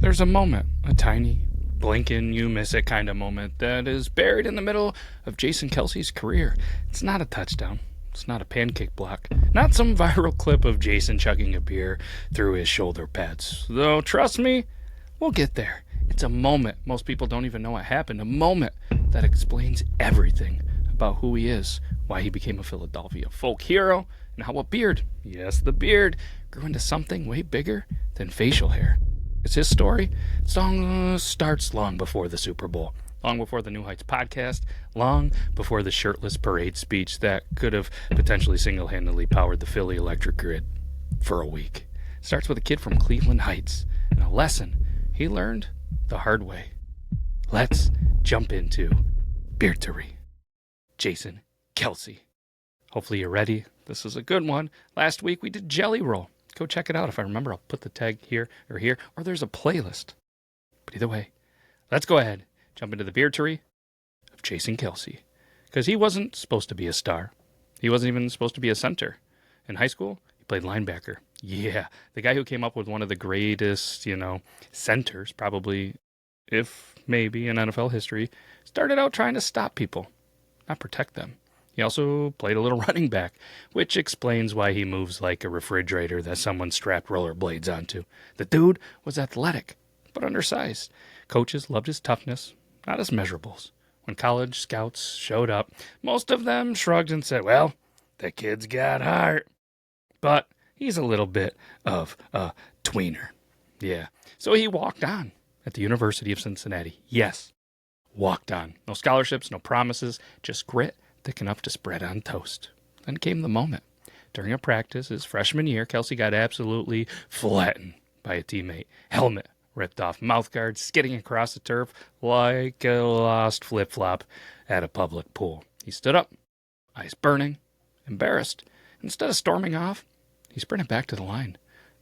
There's a moment, a tiny, blink and you miss it kind of moment that is buried in the middle of Jason Kelce's career. It's not a touchdown. It's not a pancake block. Not some viral clip of Jason chugging a beer through his shoulder pads. Though, trust me, we'll get there. It's a moment most people don't even know what happened. A moment that explains everything about who he is, why he became a Philadelphia folk hero, and how a beard, yes, the beard, grew into something way bigger than facial hair. It's his story. Song starts long before the Super Bowl, long before the New Heights podcast, long before the shirtless parade speech that could have potentially single-handedly powered the Philly electric grid for a week. It starts with a kid from Cleveland Heights and a lesson he learned the hard way. Let's jump into Beardtory. Jason Kelce. Hopefully you're ready. This is a good one. Last week we did Jelly Roll. Go check it out. If I remember, I'll put the tag here, or there's a playlist. But either way, let's go ahead, jump into the Beardtory of Jason Kelce. Because he wasn't supposed to be a star. He wasn't even supposed to be a center. In high school, he played linebacker. Yeah, the guy who came up with one of the greatest, centers, probably, if maybe in NFL history, started out trying to stop people, not protect them. He also played a little running back, which explains why he moves like a refrigerator that someone strapped rollerblades onto. The dude was athletic, but undersized. Coaches loved his toughness, not his measurables. When college scouts showed up, most of them shrugged and said, well, the kid's got heart. But he's a little bit of a tweener. Yeah. So he walked on at the University of Cincinnati. Yes, walked on. No scholarships, no promises, just grit thick enough to spread on toast. Then came the moment. During a practice his freshman year, Kelsey got absolutely flattened by a teammate. Helmet ripped off, mouthguard skidding across the turf like a lost flip-flop at a public pool. He stood up, eyes burning, embarrassed. Instead of storming off, he sprinted back to the line.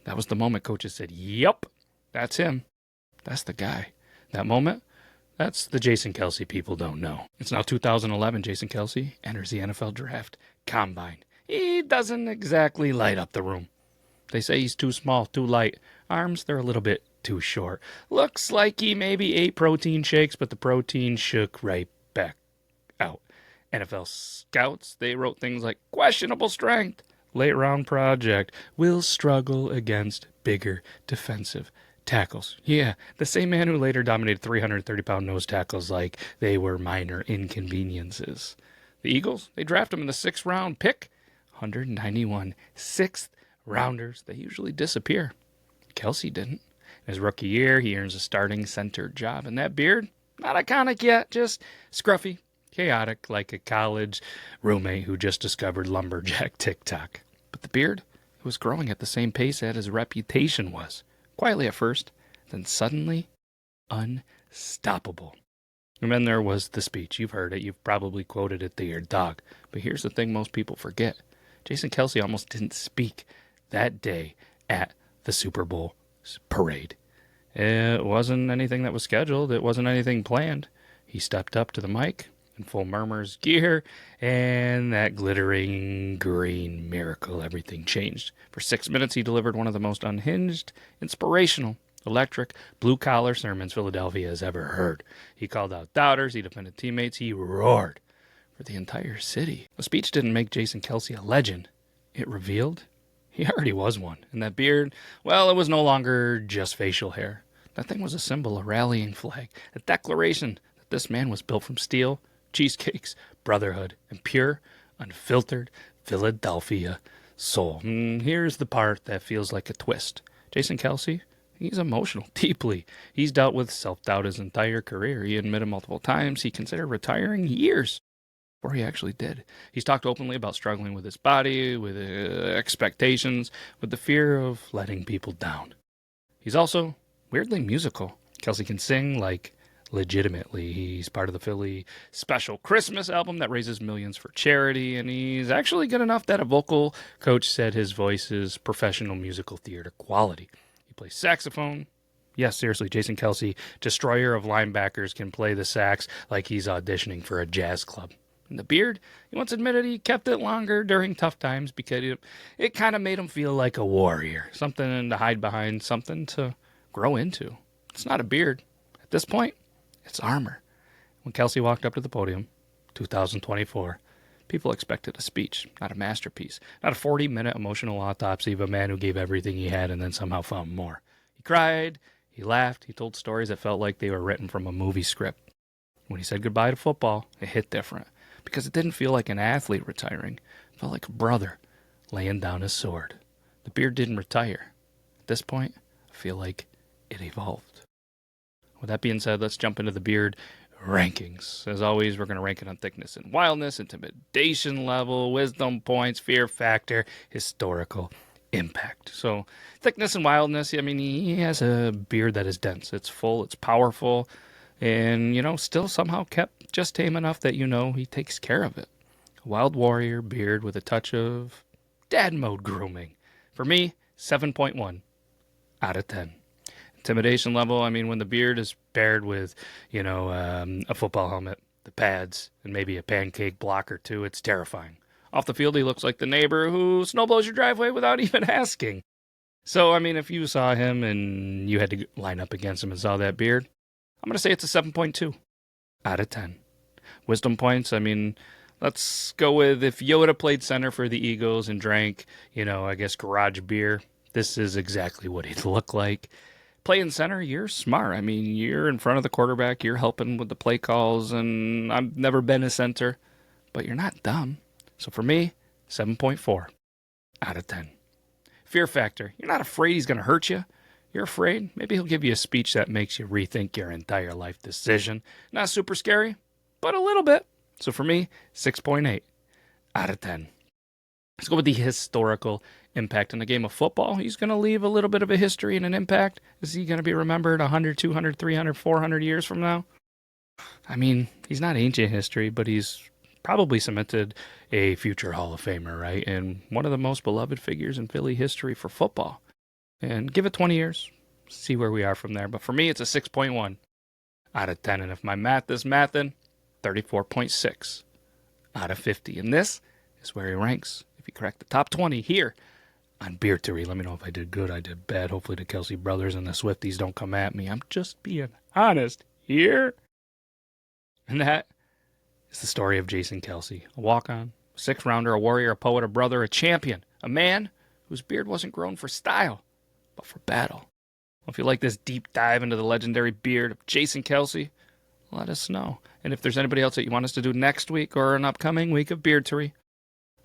That was the moment coaches said, yup, that's him. That's the guy. That moment, that's the Jason Kelce people don't know. It's now 2011. Jason Kelce enters the NFL draft combine. He doesn't exactly light up the room. They say he's too small, too light. Arms, they're a little bit too short. Looks like he maybe ate protein shakes, but the protein shook right back out. NFL scouts, they wrote things like questionable strength, late round project, will struggle against bigger defensive tackles. Yeah, the same man who later dominated 330-pound nose tackles like they were minor inconveniences. The Eagles, they draft him in the 6th round pick. 191 6th rounders. They usually disappear. Kelsey didn't. In his rookie year, he earns a starting center job. And that beard, not iconic yet, just scruffy, chaotic, like a college roommate who just discovered lumberjack TikTok. But the beard, it was growing at the same pace that his reputation was. Quietly at first, then suddenly unstoppable. And then there was the speech. You've heard it. You've probably quoted it to your dog. But here's the thing most people forget. Jason Kelce almost didn't speak that day at the Super Bowl parade. It wasn't anything that was scheduled. It wasn't anything planned. He stepped up to the mic in full Murmur's gear, and that glittering green miracle, everything changed. For 6 minutes, he delivered one of the most unhinged, inspirational, electric, blue-collar sermons Philadelphia has ever heard. He called out doubters, he defended teammates, he roared for the entire city. The speech didn't make Jason Kelce a legend. It revealed he already was one. And that beard, well, it was no longer just facial hair. That thing was a symbol, a rallying flag, a declaration that this man was built from steel, cheesecakes, brotherhood, and pure, unfiltered Philadelphia soul. And here's the part that feels like a twist. Jason Kelce, he's emotional, deeply. He's dealt with self-doubt his entire career. He admitted multiple times he considered retiring years before he actually did. He's talked openly about struggling with his body, with expectations, with the fear of letting people down. He's also weirdly musical. Kelsey can sing like legitimately. He's part of the Philly special Christmas album that raises millions for charity, and he's actually good enough that a vocal coach said his voice is professional musical theater quality. He plays saxophone. Yes, seriously, Jason Kelce, destroyer of linebackers, can play the sax like he's auditioning for a jazz club. And the beard, he once admitted he kept it longer during tough times because it kind of made him feel like a warrior, something to hide behind, something to grow into. It's not a beard. At this point, it's armor. When Kelsey walked up to the podium, 2024, people expected a speech, not a masterpiece, not a 40-minute emotional autopsy of a man who gave everything he had and then somehow found more. He cried, he laughed, he told stories that felt like they were written from a movie script. When he said goodbye to football, it hit different, because it didn't feel like an athlete retiring. It felt like a brother laying down his sword. The beard didn't retire. At this point, I feel like it evolved. With that being said, let's jump into the beard rankings. As always, we're going to rank it on thickness and wildness, intimidation level, wisdom points, fear factor, historical impact. So, thickness and wildness, I mean, he has a beard that is dense. It's full, it's powerful, and, still somehow kept just tame enough that he takes care of it. A wild warrior beard with a touch of dad mode grooming. For me, 7.1 out of 10. Intimidation level, I mean, when the beard is paired with, a football helmet, the pads, and maybe a pancake block or two, it's terrifying. Off the field, he looks like the neighbor who snowblows your driveway without even asking. So, I mean, if you saw him and you had to line up against him and saw that beard, I'm going to say it's a 7.2 out of 10. Wisdom points, I mean, let's go with if Yoda played center for the Eagles and drank, I guess garage beer, this is exactly what he'd look like. Playing center, you're smart. I mean, you're in front of the quarterback, you're helping with the play calls, and I've never been a center, but you're not dumb. So for me, 7.4 out of 10. Fear factor, you're not afraid he's going to hurt you. You're afraid, maybe he'll give you a speech that makes you rethink your entire life decision. Not super scary, but a little bit. So for me, 6.8 out of 10. Let's go with the historical impact in the game of football. He's going to leave a little bit of a history and an impact. Is he going to be remembered 100, 200, 300, 400 years from now? I mean, he's not ancient history, but he's probably cemented a future Hall of Famer, right? And one of the most beloved figures in Philly history for football. And give it 20 years, see where we are from there. But for me, it's a 6.1 out of 10. And if my math is mathin', 34.6 out of 50. And this is where he ranks. If you correct the top 20 here on Beardtory. Let me know if I did good, I did bad. Hopefully the Kelsey brothers and the Swifties don't come at me. I'm just being honest here. And that is the story of Jason Kelce. A walk-on, a sixth-rounder, a warrior, a poet, a brother, a champion. A man whose beard wasn't grown for style, but for battle. Well, if you like this deep dive into the legendary beard of Jason Kelce, let us know. And if there's anybody else that you want us to do next week or an upcoming week of Beardtory,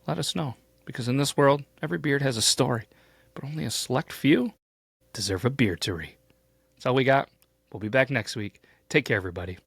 let us know. Because in this world, every beard has a story, but only a select few deserve a Beardtory. That's all we got. We'll be back next week. Take care, everybody.